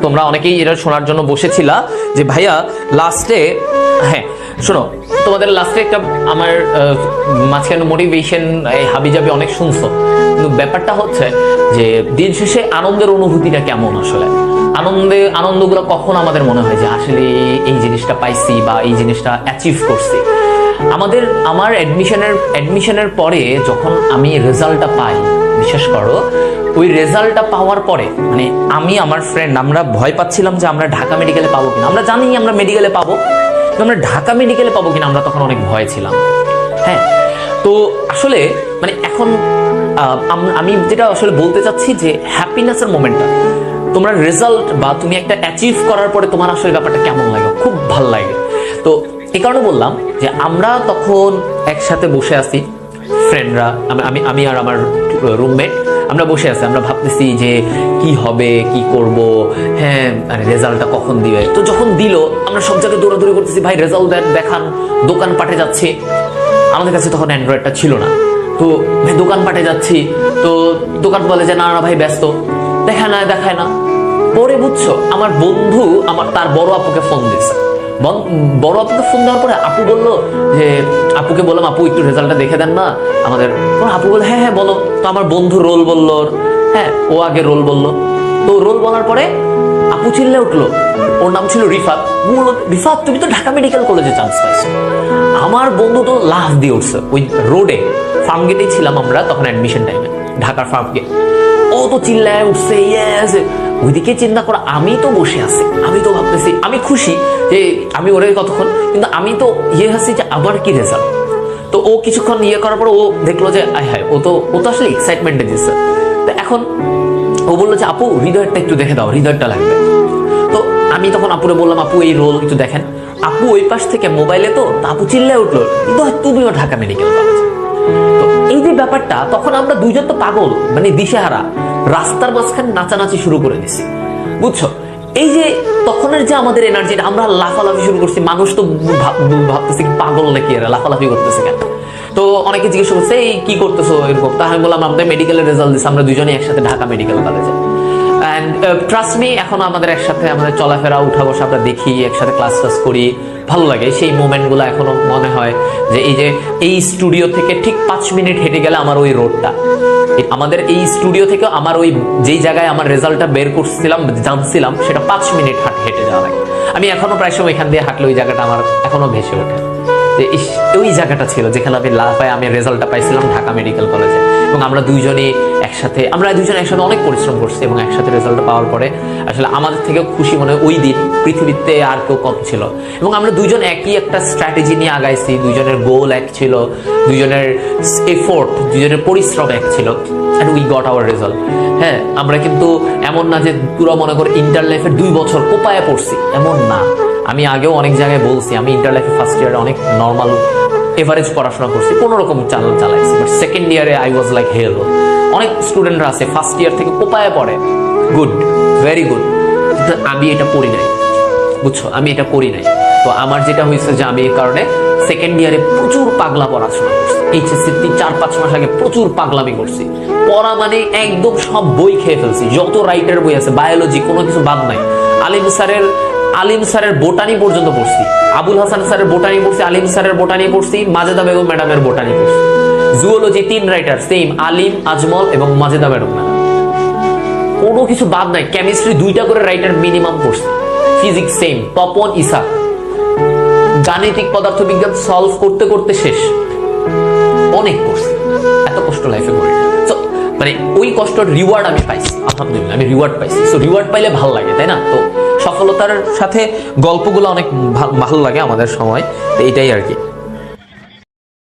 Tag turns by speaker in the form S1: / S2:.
S1: তোমরা অনেকেই এটা শোনার জন্য বসেছিলা যে ভাইয়া লাস্টে, হ্যাঁ শোনো, তোমাদের লাস্টে একটা আমার মাঝখানে মোটিভেশন হাবিজাবি অনেক শুনছো, কিন্তু ব্যাপারটা হচ্ছে যে দিন শেষে আনন্দের অনুভূতিটা কেমন, আসলে আনন্দগুলো কখন আমাদের মনে হয় যে আসলে এই জিনিসটা পাইছি বা এই জিনিসটা অ্যাচিভ করছি। আমার অ্যাডমিশনের পরে যখন আমি রেজাল্টটা পাই, বিশ্বাস করো ওই রেজাল্টটা পাওয়ার পরে মানে আমি আমার ফ্রেন্ড আমরা ভয় পাচ্ছিলাম যে আমরা ঢাকা মেডিকেলে পাবো কিনা। আমরা জানি আমরা মেডিকেলে পাবো, কিন্তু আমরা ঢাকা মেডিকেলে পাবো কিনা আমরা তখন অনেক ভয় ছিলাম। হ্যাঁ, তো আসলে মানে এখন আমি যেটা আসলে বলতে চাচ্ছি যে হ্যাপিনেসের মোমেন্টটা, তোমরা রেজাল্ট বা তুমি একটা অ্যাচিভ করার পরে তোমার আসলে ব্যাপারটা কেমন লাগে, খুব ভালো লাগে। তো এই কারণে বললাম যে আমরা তখন একসাথে বসে আছি ফ্রেন্ডরা, আমি আর আমার রুমমেট, আমরা বসে আছি, আমরা ভাবতেছি যে কি হবে, কি করব, হ্যাঁ রেজাল্টটা কখন দিবে। তো যখন দিল আমরা সব জায়গায় দৌড়াদৌড়ি করতেছি, ভাই রেজাল্ট দেখান, দোকান পাঠে যাচ্ছি। আমাদের কাছে তখন অ্যান্ড্রয়েডটা ছিল না, তো ভাই দোকান পাঠে যাচ্ছি, তো দোকান বলে যে না না ভাই ব্যস্ত, দেখায় না। পরে বুঝছো আমার বন্ধু তার বড় আপুকে ফোন দিচ্ছে, বড় আপুকে ফোন দেওয়ার পরে আপু বললো যে, আপুকে বললাম আপু একটু রেজাল্টটা দেখে দেন না আমাদের। আপু বলে হ্যাঁ বলো। তো আমার বন্ধু রোল বললো, হ্যাঁ ও আগে রোল বললো। তো রোল বলার পরে আপু চিল্লে উঠলো, ওর নাম ছিল রিফাত, বললো রিফাত তুমি তো ঢাকা মেডিকেল কলেজে চান্স পাইছো। আমার বন্ধু তো লাফ দিয়ে উঠছে, ওই রোডে ফার্ম গেটেই ছিলাম আমরা তখন অ্যাডমিশন টাইমে, ঢাকার ফার্ম গেট। ও তো চিল্লায় উঠছে ইয়েস। ওইদিকে চিন্তা করো আমি তো বসে আছি, আমি তো ভাবতেছি আমি খুশি যে আমি ওরে কতক্ষণ, কিন্তু আমি তো আছি যে আবার কি রেজাল্ট। তো ও কিছুক্ষণ করার পর ও দেখলো যে হ্যাঁ ও তো আসলে এক্সাইটমেন্টে দিচ্ছে। তো এখন ও বললো যে আপু হৃদয়টা একটু দেখে দাও, হৃদয়টা লাগবে। তো আমি তখন আপুরে বললাম আপু এই রোল একটু দেখেন। আপু ওই পাশ থেকে মোবাইলে, তো আপু চিল্লায় উঠলো তুমিও ঢাকা মেডিকেল কলেজ। তো এই যে ব্যাপারটা, তখন আমরা দুইজন তো পাগল, মানে দিশেহারা, রাস্তার মাঝখানে নাচানাচি শুরু করে দিছি, বুঝছো। এই যে তখনের যে আমাদের এনার্জি, আমরা লাফালাফি শুরু করছি, মানুষ তো ভাবতেছি পাগল নাকি এরা লাফালাফি করতেছে কেন। তো অনেকে জিজ্ঞেস করছে এই কি করতেছো এরকম। তা আমি বললাম আমাদের মেডিকেলের রেজাল্ট দিচ্ছে, আমরা দুজনেই একসাথে ঢাকা মেডিকেল কলেজে। অ্যান্ড ট্রাস্ট মি এখন আমাদের একসাথে আমাদের চলাফেরা উঠা বসা আমরা দেখি, একসাথে ক্লাস করি, ভালো লাগে সেই মোমেন্টগুলো। এখনো মনে হয় যে এই স্টুডিও থেকে ঠিক 5 মিনিট হেঁটে গেলে আমার ওই রোডটা, আমাদের এই স্টুডিও থেকে আমার ওই যেই জায়গায় আমার রেজাল্টটা বের করছিলাম জানছিলাম সেটা 5 মিনিট হেঁটে যাওয়া লাগে। আমি এখনো প্রায় সময় এখান দিয়ে হাঁটলে ওই জায়গাটা আমার এখনো ভেসে ওঠে যে ওই জায়গাটা ছিল যেখানে আমি লাফায় আমি রেজাল্টটা পাইছিলাম ঢাকা মেডিকেল কলেজে। এবং আমরা দুইজনে একসাথে অনেক পরিশ্রম করছি এবং একসাথে রেজাল্টটা পাওয়ার পরে আসলে আমাদের থেকে খুশি মনে হয় ওই দিন পৃথিবীতে আর কেউ কম ছিল। এবং আমরা দুইজন একই একটা স্ট্র্যাটেজি নিয়ে আগাইছি, দুইজনের গোল এক ছিল, দুইজনের এফোর্ট, দুইজনের পরিশ্রম এক ছিল, and we got our result। হ্যাঁ, আমরা কিন্তু এমন না যে পুরো মনে করে ইন্টার লাইফের 2 বছর কোপায় পড়ছি, এমন না। আমি আগেও অনেক জায়গায় বলছি আমি ইন্টার লাইফে ফার্স্ট ইয়ারে অনেক নর্মাল এভারেজ পড়াশোনা করছি, কোনো রকম চালাইছি, বাট সেকেন্ড ইয়ারে আই ওয়াজ লাইক হেল। অনেক স্টুডেন্টরা আছে ফার্স্ট ইয়ার থেকে কোপায় পড়ে, গুড, ভেরি গুড, কিন্তু আমি এটা পড়ি নাই, বুঝছো, আমি এটা করি নাই। তো আমার যেটা হয়েছে যে আমি এই কারণে সেকেন্ড ইয়ারে প্রচুর পাগলা পড়াশোনা করছি। এইচএসসি 4-5 মাস আগে প্রচুর পাগলামি করছি, পড়া মানে একদম সব বই খেয়ে ফেলছি, যত রাইটার বই আছে, বায়োলজি, কোনো কিছু বাদ নাই। আলিম স্যারের বোটানি পর্যন্ত পড়ছি, আবুল হাসান স্যারের বোটানি পড়ছি, আলিম স্যারের বোটানি পড়ছি, মাজেদা বেগম ম্যাডামের বোটানি পড়ছি। জুওলজি 3 রাইটার সেম, আলিম, আজমল এবং মাজেদা ম্যাডাম, কোনো কিছু বাদ নাই। কেমিস্ট্রি 2টা করে রাইটার মিনিমাম পড়ছি, ফিজিক্স সেম, তপন, ইসা। গাণিতিক পদার্থবিজ্ঞান সলভ করতে করতে শেষ, অনেক পড়ছি, এত কষ্ট লাইফে করি। মানে ওই কষ্টের রিওয়ার্ড আমি পাইছি, আলহামদুলিল্লাহ আমি রিওয়ার্ড পাইছি। সো রিওয়ার্ড পাইলে ভালো লাগে, তাই না? তো সফলতার সাথে গল্পগুলো অনেক ভালো লাগে আমাদের সময়, তো এটাই আর কি।